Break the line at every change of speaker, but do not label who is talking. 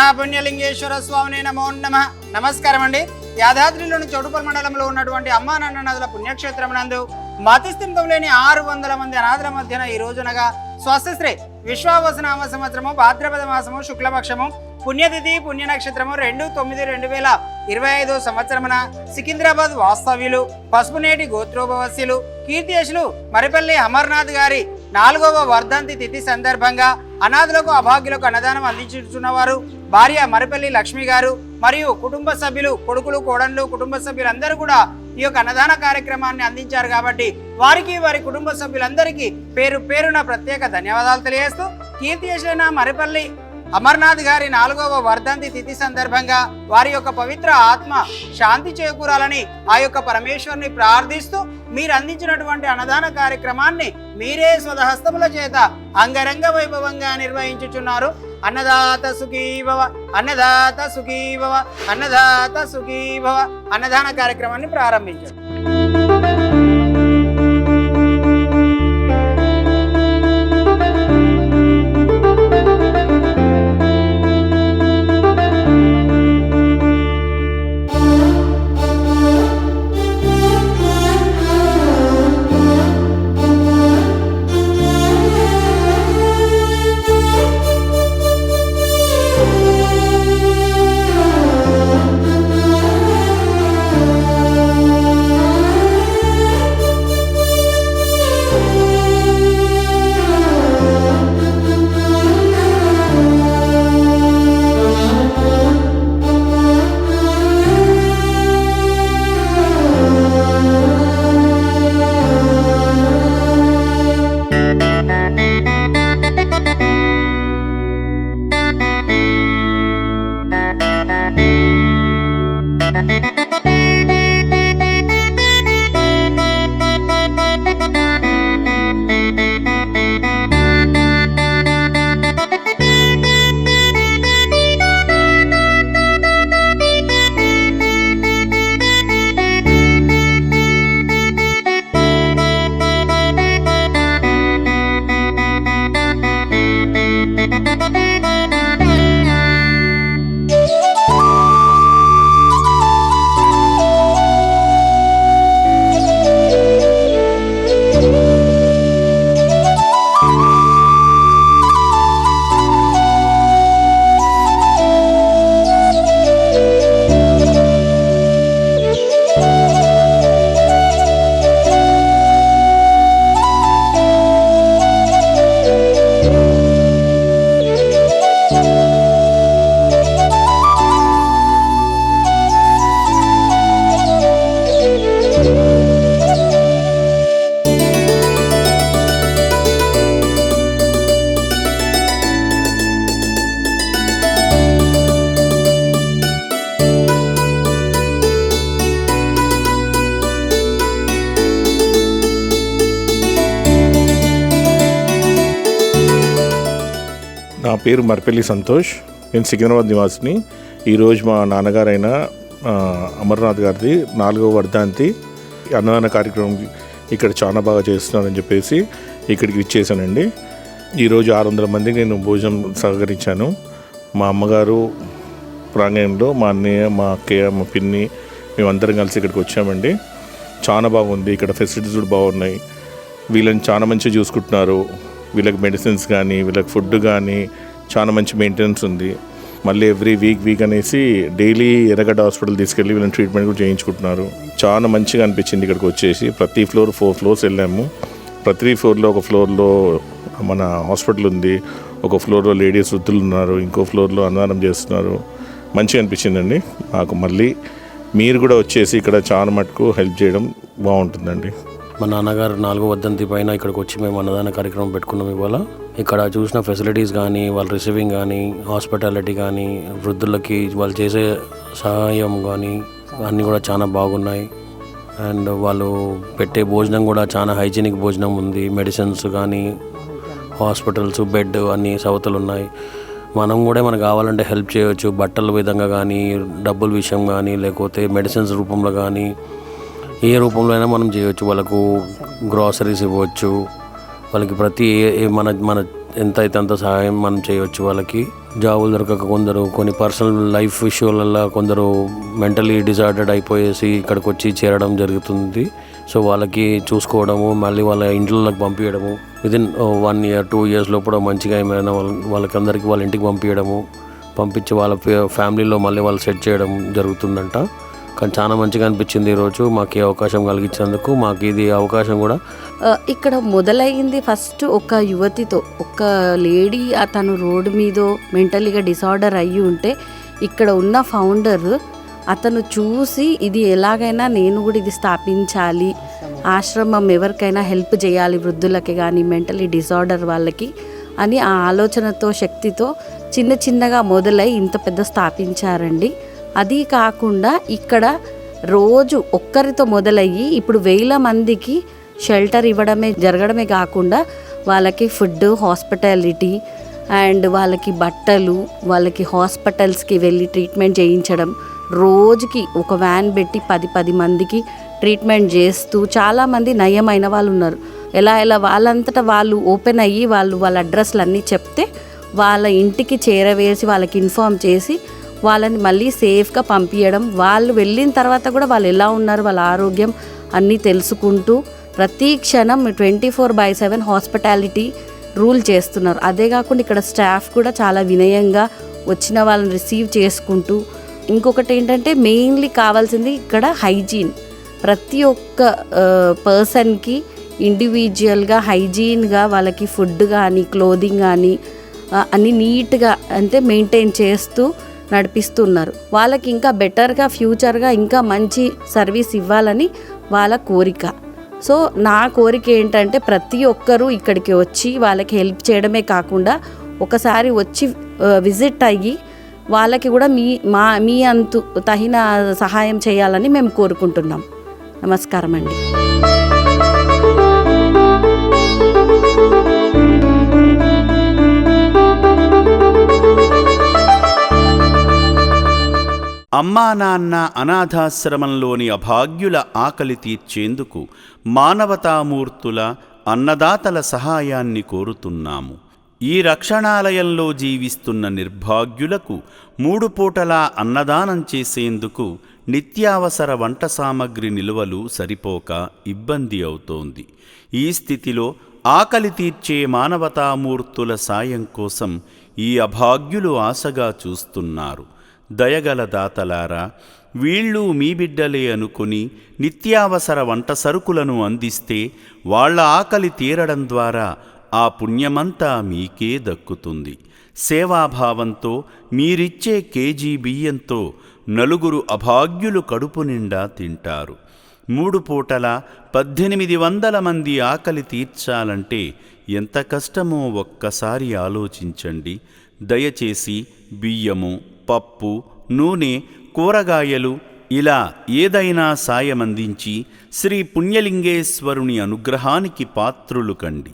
మహాపుణ్యలింగేశ్వర స్వామినే నమో నమః. నమస్కారం అండి. యాదాద్రిలోని చౌటుపల్ మండలంలో ఉన్నటువంటి అమ్మా నాన్న నదుల పుణ్యక్షేత్రం నందు మతిస్థిమితం లేని 600 మంది అనాథల మధ్యన ఈ రోజునగా స్వస్తిశ్రీ విశ్వావసనామ సంవత్సరము భాద్రపద మాసము శుక్లపక్షము పుణ్యతిథి పుణ్య నక్షత్రము 2/9/2025 సంవత్సరమున సికింద్రాబాద్ వాస్తవ్యులు పసుపునేటి గోత్రోభవస్యులు కీర్తియశులు మరిపల్లి అమర్నాథ్ గారి 4వ వర్ధంతి తిథి సందర్భంగా అనాథులకు అభాగ్యులకు అన్నదానం అందించుతున్నవారు భార్య మరిపల్లి లక్ష్మి గారు మరియు కుటుంబ సభ్యులు కొడుకులు కోడళ్ళు కుటుంబ సభ్యులందరూ కూడా ఈ యొక్క అన్నదాన కార్యక్రమాన్ని అందించారు కాబట్టి వారికి వారి కుటుంబ సభ్యులందరికీ పేరు పేరున ప్రత్యేక ధన్యవాదాలు తెలియజేస్తూ కీర్తియశులైన మరిపల్లి అమర్నాథ్ గారి 4వ వర్ధంతి తిథి సందర్భంగా వారి యొక్క పవిత్ర ఆత్మ శాంతి చేకూరాలని ఆ యొక్క పరమేశ్వరుని ప్రార్థిస్తూ మీరు అందించినటువంటి అన్నదాన కార్యక్రమాన్ని మీరే స్వహస్తముల చేత అంగరంగ వైభవంగా నిర్వహించుచున్నారు. అన్నదాత సుఖీభవ, అన్నదాత సుఖీభవ, అన్నదాత సుఖీభవ. అన్నదాన కార్యక్రమాన్ని ప్రారంభించారు.
నా పేరు మరిపల్లి సంతోష్. నేను సికింద్రాబాద్ నివాసిని. ఈరోజు మా నాన్నగారైన అమర్నాథ్ గారిది 4వ వర్ధంతి అన్నదాన కార్యక్రమం ఇక్కడ చాలా బాగా చేస్తున్నారని చెప్పేసి ఇక్కడికి ఇచ్చేసానండి. ఈరోజు 600 మందికి నేను భోజనం సహకరించాను. మా అమ్మగారు ప్రాంగణంలో మా అన్నయ్య మా అక్కయ్య మా పిన్ని మేమందరం కలిసి ఇక్కడికి వచ్చామండి. చాలా బాగుంది. ఇక్కడ ఫెసిలిటీస్ కూడా బాగున్నాయి. వీళ్ళని చాలా మంచిగా చూసుకుంటున్నారు. వీళ్ళకి మెడిసిన్స్ కానీ వీళ్ళకి ఫుడ్ కానీ చాలా మంచి మెయింటెనెన్స్ ఉంది. మళ్ళీ ఎవ్రీ వీక్ అనేసి డైలీ ఎర్రగడ్డ హాస్పిటల్ తీసుకెళ్ళి వీళ్ళని ట్రీట్మెంట్ కూడా చేయించుకుంటున్నారు. చాలా మంచిగా అనిపించింది ఇక్కడికి వచ్చేసి. ప్రతి ఫ్లోర్ 4 ఫ్లోర్స్ వెళ్ళాము. ప్రతి ఫ్లోర్లో ఒక ఫ్లోర్లో మన హాస్పిటల్ ఉంది, ఒక ఫ్లోర్లో లేడీస్ వృద్ధులు ఉన్నారు, ఇంకో ఫ్లోర్లో అన్నదానం చేస్తున్నారు. మంచిగా అనిపించిందండి నాకు. మళ్ళీ మీరు కూడా వచ్చేసి ఇక్కడ చాలా మటుకు హెల్ప్ చేయడం బాగుంటుందండి.
మా నాన్నగారు 4వ వర్ధంతి పైన ఇక్కడికి వచ్చి మేము అన్నదాన కార్యక్రమం పెట్టుకున్నాం. ఇవాళ ఇక్కడ చూసిన ఫెసిలిటీస్ కానీ వాళ్ళ రిసీవింగ్ కానీ హాస్పిటాలిటీ కానీ వృద్ధులకి వాళ్ళు చేసే సహాయం కానీ అన్నీ కూడా చాలా బాగున్నాయి. అండ్ వాళ్ళు పెట్టే భోజనం కూడా చాలా హైజీనిక్ భోజనం ఉంది. మెడిసిన్స్ కానీ హాస్పిటల్స్ బెడ్ అన్నీ సవతలు ఉన్నాయి. మనం కూడా మనకు కావాలంటే హెల్ప్ చేయవచ్చు. బట్టల విధంగా కానీ డబ్బుల విషయం కానీ లేకపోతే మెడిసిన్స్ రూపంలో కానీ ఏ రూపంలో అయినా మనం చేయవచ్చు. వాళ్ళకు గ్రాసరీస్ ఇవ్వచ్చు. వాళ్ళకి ప్రతి మన మన ఎంత అయితే అంత సహాయం మనం చేయవచ్చు. వాళ్ళకి జాబులు దొరకక కొందరు కొన్ని పర్సనల్ లైఫ్ ఇష్యూలలో కొందరు మెంటలీ డిజార్డర్డ్ అయిపోయేసి ఇక్కడికి వచ్చి చేరడం జరుగుతుంది. సో వాళ్ళకి చూసుకోవడము, మళ్ళీ వాళ్ళ ఇంట్లోకి పంపించడము, విదిన్ 1 year 2 years లోపల మంచిగా ఏమైనా వాళ్ళకందరికీ వాళ్ళ ఇంటికి పంపించి వాళ్ళ ఫ్యామిలీలో మళ్ళీ వాళ్ళు సెట్ చేయడం జరుగుతుందంట. కానీ చాలా మంచిగా అనిపించింది ఈరోజు మాకు ఈ అవకాశం కలిగించేందుకు. మాకు ఇది అవకాశం కూడా
ఇక్కడ మొదలైంది ఫస్ట్ ఒక యువతితో, ఒక లేడీ తను రోడ్డు మీద మెంటలీగా డిసార్డర్ అయ్యి ఉంటే ఇక్కడ ఉన్న ఫౌండర్ అతను చూసి ఇది ఎలాగైనా నేను కూడా ఇది స్థాపించాలి, ఆశ్రమం ఎవరికైనా హెల్ప్ చేయాలి, వృద్ధులకి కానీ మెంటలీ డిసార్డర్ వాళ్ళకి అని ఆ ఆలోచనతో శక్తితో చిన్నగా మొదలై ఇంత పెద్ద స్థాపించారండి. అది కాకుండా ఇక్కడ రోజు ఒక్కరితో మొదలయ్యి ఇప్పుడు 1000 మందికి షెల్టర్ జరగడమే కాకుండా వాళ్ళకి ఫుడ్, హాస్పిటాలిటీ అండ్ వాళ్ళకి బట్టలు, వాళ్ళకి హాస్పిటల్స్కి వెళ్ళి ట్రీట్మెంట్ చేయించడం, రోజుకి ఒక వ్యాన్ పెట్టి 10 మందికి ట్రీట్మెంట్ చేస్తూ చాలామంది నయమైన వాళ్ళు ఉన్నారు. ఎలా వాళ్ళంతటా వాళ్ళు ఓపెన్ అయ్యి వాళ్ళ అడ్రస్లు అన్నీ చెప్తే వాళ్ళ ఇంటికి చేరవేసి వాళ్ళకి ఇన్ఫామ్ చేసి వాళ్ళని మళ్ళీ సేఫ్గా పంపించడం, వాళ్ళు వెళ్ళిన తర్వాత కూడా వాళ్ళు ఎలా ఉన్నారు, వాళ్ళ ఆరోగ్యం అన్నీ తెలుసుకుంటూ ప్రతి క్షణం 24/7 హాస్పిటాలిటీ రూల్ చేస్తున్నారు. అదే కాకుండా ఇక్కడ స్టాఫ్ కూడా చాలా వినయంగా వచ్చిన వాళ్ళని రిసీవ్ చేసుకుంటూ, ఇంకొకటి ఏంటంటే మెయిన్లీ కావాల్సింది ఇక్కడ హైజీన్. ప్రతి ఒక్క పర్సన్కి ఇండివిజువల్గా హైజీన్గా వాళ్ళకి ఫుడ్ కానీ క్లోదింగ్ కానీ అన్నీ నీట్గా అంటే మెయింటైన్ చేస్తూ నడిపిస్తున్నారు. వాళ్ళకి ఇంకా బెటర్గా ఫ్యూచర్గా ఇంకా మంచి సర్వీస్ ఇవ్వాలని వాళ్ళ కోరిక. సో నా కోరిక ఏంటంటే ప్రతి ఒక్కరూ ఇక్కడికి వచ్చి వాళ్ళకి హెల్ప్ చేయడమే కాకుండా ఒకసారి వచ్చి విజిట్ అయ్యి వాళ్ళకి కూడా మీ అంతు తగిన సహాయం చేయాలని మేము కోరుకుంటున్నాం. నమస్కారం అండి.
అమ్మా నాన్న అనాథాశ్రమంలోని అభాగ్యుల ఆకలి తీర్చేందుకు మానవతామూర్తుల అన్నదాతల సహాయాన్ని కోరుతున్నాము. ఈ రక్షణాలయంలో జీవిస్తున్న నిర్భాగ్యులకు 3 పూటలా అన్నదానం చేసేందుకు నిత్యావసర వంట సామగ్రి నిల్వలు సరిపోక ఇబ్బంది అవుతోంది. ఈ స్థితిలో ఆకలి తీర్చే మానవతామూర్తుల సాయం కోసం ఈ అభాగ్యులు ఆశగా చూస్తున్నారు. దయగల దాతలారా, వీళ్ళు మీ బిడ్డలే అనుకుని నిత్యావసర వంట సరుకులను అందిస్తే వాళ్ళ ఆకలి తీరడం ద్వారా ఆ పుణ్యమంతా మీకే దక్కుతుంది. సేవాభావంతో మీరిచ్చే కేజీ బియ్యంతో 4 అభాగ్యులు కడుపు నిండా తింటారు. 3 పూటల 1800 మంది ఆకలి తీర్చాలంటే ఎంత కష్టమో ఒక్కసారి ఆలోచించండి. దయచేసి బియ్యము, పప్పు, నూనె, కూరగాయలు ఇలా ఏదైనా సాయమందించి శ్రీ పుణ్యలింగేశ్వరుని అనుగ్రహానికి పాత్రులు కండి.